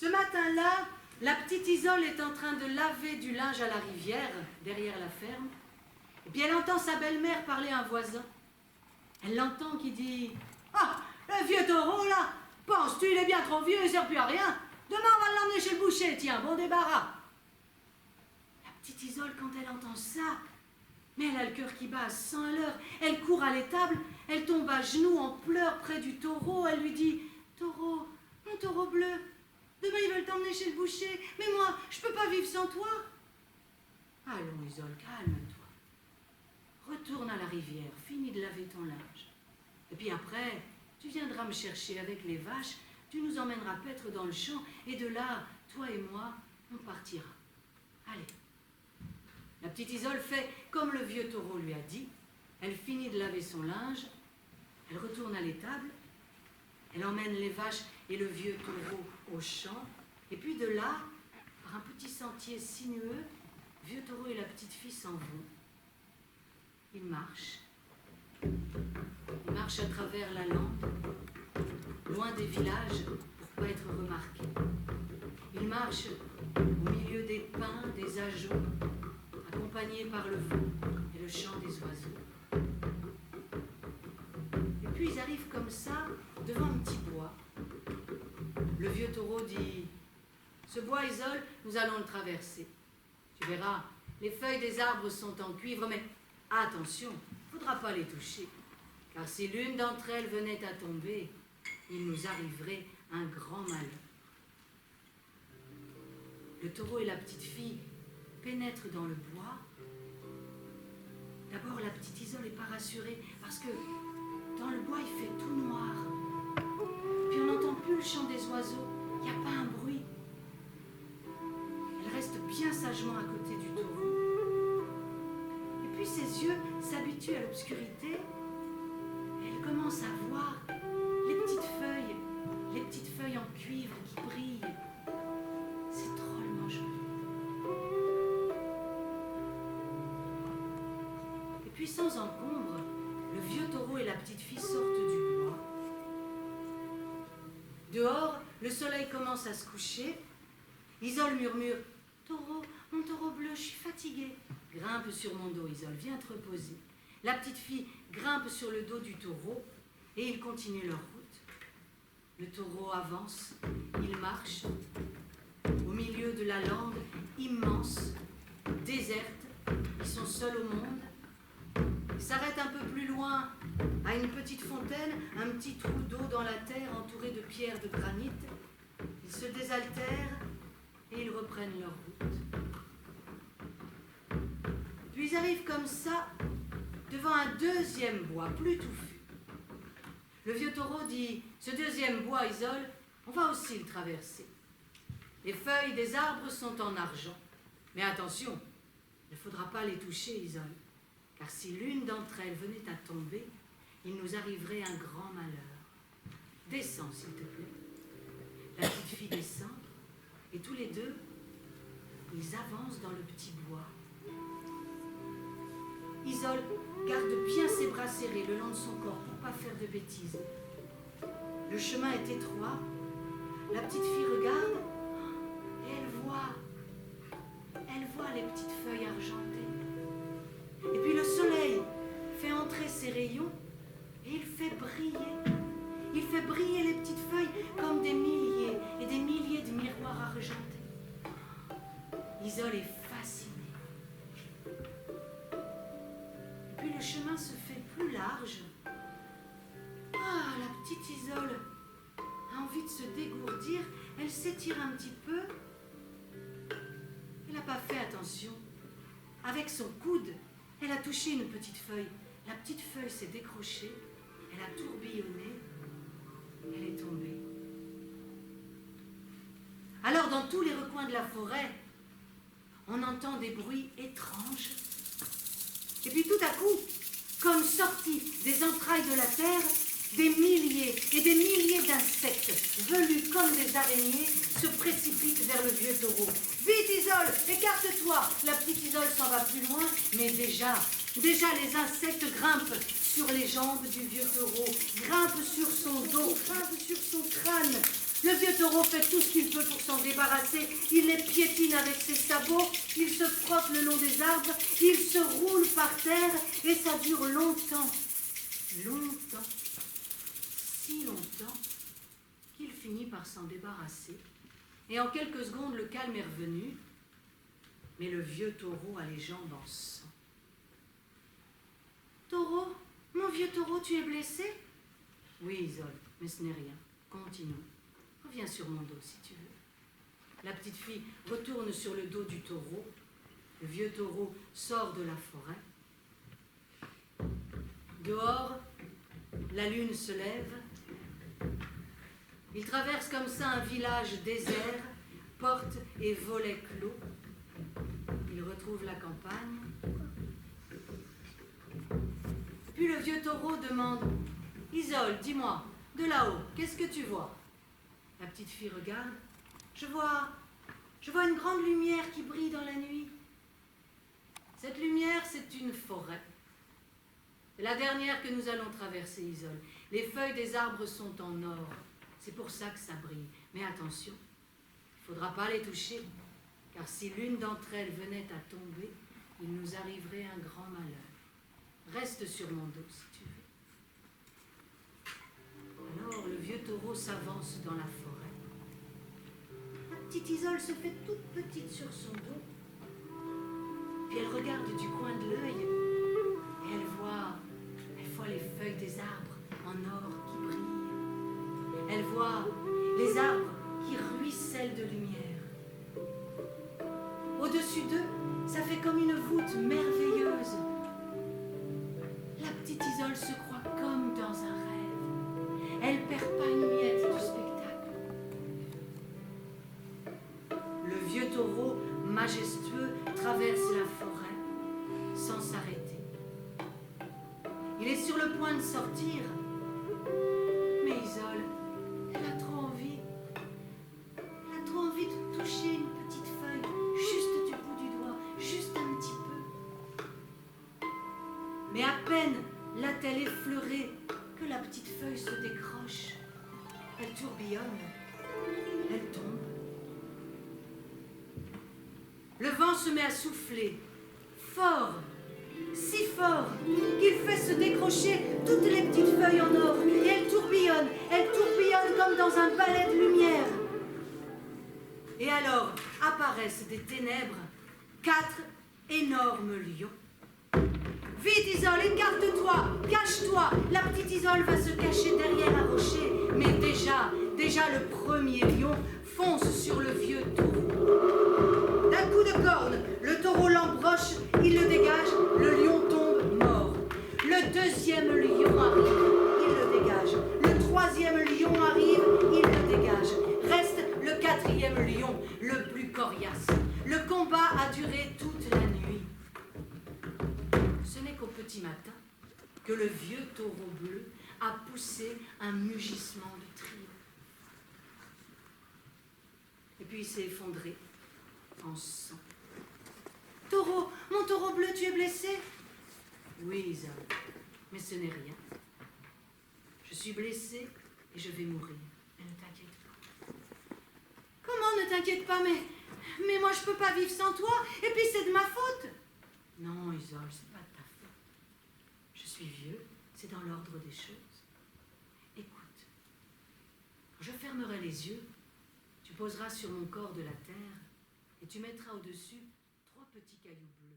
Ce matin-là, la petite Isole est en train de laver du linge à la rivière, derrière la ferme. Et puis elle entend sa belle-mère parler à un voisin. Elle l'entend qui dit « Ah, le vieux taureau là, penses-tu il est bien trop vieux, il ne sert plus à rien. Demain on va l'emmener chez le boucher, tiens, bon débarras. » La petite Isole, quand elle entend ça, mais elle a le cœur qui bat à 100 à l'heure. Elle court à l'étable, elle tombe à genoux en pleurs près du taureau. Elle lui dit « Taureau, mon taureau bleu, demain ils veulent t'emmener chez le boucher, mais moi, je peux pas vivre sans toi. » Allons Isole, calme-toi. Retourne à la rivière, finis de laver ton linge. Et puis après, tu viendras me chercher avec les vaches, tu nous emmèneras paître dans le champ, et de là, toi et moi, on partira. Allez. La petite Isole fait comme le vieux taureau lui a dit. Elle finit de laver son linge, elle retourne à l'étable, elle emmène les vaches et le vieux taureau au champ, et puis de là, par un petit sentier sinueux, le vieux taureau et la petite fille s'en vont. Ils marchent à travers la lande, loin des villages pour pas être remarqués. Ils marchent au milieu des pins, des ajoncs, accompagnés par le vent et le chant des oiseaux. Et puis ils arrivent comme ça devant un petit bois. Le vieux taureau dit « Ce bois, Isole, nous allons le traverser. Tu verras, les feuilles des arbres sont en cuivre, mais attention, il ne faudra pas les toucher, car si l'une d'entre elles venait à tomber, il nous arriverait un grand malheur. » Le taureau et la petite fille pénètrent dans le bois. D'abord, la petite Isole n'est pas rassurée, parce que dans le bois, il fait tout noir. Puis on n'entend plus le chant des oiseaux, il n'y a pas un bruit. Elle reste bien sagement à côté du taureau. Et puis ses yeux s'habituent à l'obscurité et elle commence à voir les petites feuilles en cuivre qui brillent. C'est drôlement joli. Et puis sans encombre, le vieux taureau et la petite fille sortent du bois. Dehors, le soleil commence à se coucher. Isole murmure « Taureau, mon taureau bleu, je suis fatiguée. » « Grimpe sur mon dos, Isole, viens te reposer. » La petite fille grimpe sur le dos du taureau et ils continuent leur route. Le taureau avance, il marche au milieu de la lande immense, déserte. Ils sont seuls au monde. Ils s'arrêtent un peu plus loin à une petite fontaine, un petit trou d'eau dans la terre entouré de pierres de granit. Ils se désaltèrent et ils reprennent leur route. Puis ils arrivent comme ça devant un deuxième bois, plus touffu. Le vieux taureau dit « Ce deuxième bois, Isole, on va aussi le traverser. Les feuilles des arbres sont en argent. Mais attention, il ne faudra pas les toucher, Isole, car si l'une d'entre elles venait à tomber, il nous arriverait un grand malheur. Descends, s'il te plaît. » La petite fille descend, et tous les deux, ils avancent dans le petit bois. Isole garde bien ses bras serrés le long de son corps pour ne pas faire de bêtises. Le chemin est étroit. La petite fille regarde et elle voit les petites feuilles argentées. Et puis le soleil fait entrer ses rayons et il fait briller les petites feuilles comme des milliers et des milliers de miroirs argentés. Isole est fascinée. Puis le chemin se fait plus large. Ah, la petite Isole a envie de se dégourdir. Elle s'étire un petit peu. Elle n'a pas fait attention. Avec son coude, elle a touché une petite feuille. La petite feuille s'est décrochée. Elle a tourbillonné. Elle est tombée. Alors, dans tous les recoins de la forêt, on entend des bruits étranges. Et puis tout à coup, comme sortis des entrailles de la terre, des milliers et des milliers d'insectes, velus comme des araignées, se précipitent vers le vieux taureau. « Vite, Isole, écarte-toi !» La petite Isole s'en va plus loin, mais déjà les insectes grimpent sur les jambes du vieux taureau, grimpent sur son dos, grimpent sur son crâne. Le vieux taureau fait tout ce qu'il peut pour s'en débarrasser. Il les piétine avec ses sabots, il se frotte le long des arbres, il se roule par terre, et ça dure longtemps, longtemps, si longtemps, qu'il finit par s'en débarrasser. Et en quelques secondes, le calme est revenu, mais le vieux taureau a les jambes en sang. Taureau, mon vieux taureau, tu es blessé? Oui, Isole, mais ce n'est rien. Continuons. Reviens sur mon dos, si tu veux. La petite fille retourne sur le dos du taureau. Le vieux taureau sort de la forêt. Dehors, la lune se lève. Il traverse comme ça un village désert, porte et volets clos. Il retrouve la campagne. Puis le vieux taureau demande « Isole, dis-moi, de là-haut, qu'est-ce que tu vois ?» La petite fille regarde. Je vois une grande lumière qui brille dans la nuit. Cette lumière, c'est une forêt. C'est la dernière que nous allons traverser, Isole. Les feuilles des arbres sont en or. C'est pour ça que ça brille. Mais attention, il ne faudra pas les toucher, car si l'une d'entre elles venait à tomber, il nous arriverait un grand malheur. Reste sur mon dos, si tu veux. Alors, le vieux taureau s'avance dans la forêt. La petite Isole se fait toute petite sur son dos. Puis elle regarde du coin de l'œil et elle voit les feuilles des arbres en or qui brillent. Elle voit les arbres qui ruissellent de lumière. Au-dessus d'eux, ça fait comme une voûte merveilleuse. La petite Isole se croit comme dans un rêve. Elle perd pas une miette du spectacle. Le vieux taureau majestueux traverse la forêt sans s'arrêter. Il est sur le point de sortir, mais Isole, elle a trop envie. Elle a trop envie de toucher une petite feuille, juste du bout du doigt, juste un petit peu. Mais à peine l'a-t-elle effleurée que la petite feuille se décroche. Elle tourbillonne, elle tombe. Le vent se met à souffler, fort, si fort, qu'il fait se décrocher toutes les petites feuilles en or. Et elle tourbillonne comme dans un balai de lumière. Et alors apparaissent des ténèbres, 4 énormes lions. Vite, Isole, écarte-toi, cache-toi. La petite Isole va se cacher derrière un rocher. Mais déjà le premier lion fonce sur le vieux taureau. D'un coup de corne, le taureau l'embroche, il le dégage, le lion tombe mort. Le deuxième lion arrive, il le dégage. Le troisième lion arrive, il le dégage. Reste le quatrième lion, le plus coriace. Le combat a duré toute la nuit. Ce n'est qu'au petit matin que le vieux taureau bleu a poussé un mugissement de triomphe. Et puis il s'est effondré en sang. Taureau, mon taureau bleu, tu es blessé? Oui, Isole, mais ce n'est rien. Je suis blessée et je vais mourir. Mais ne t'inquiète pas. Comment ne t'inquiète pas? Mais moi je peux pas vivre sans toi, et puis c'est de ma faute. Non, Isole, c'est pas de ta faute. Je suis vieux, c'est dans l'ordre des choses. Écoute, quand je fermerai les yeux, tu poseras sur mon corps de la terre et tu mettras au-dessus 3 petits cailloux bleus.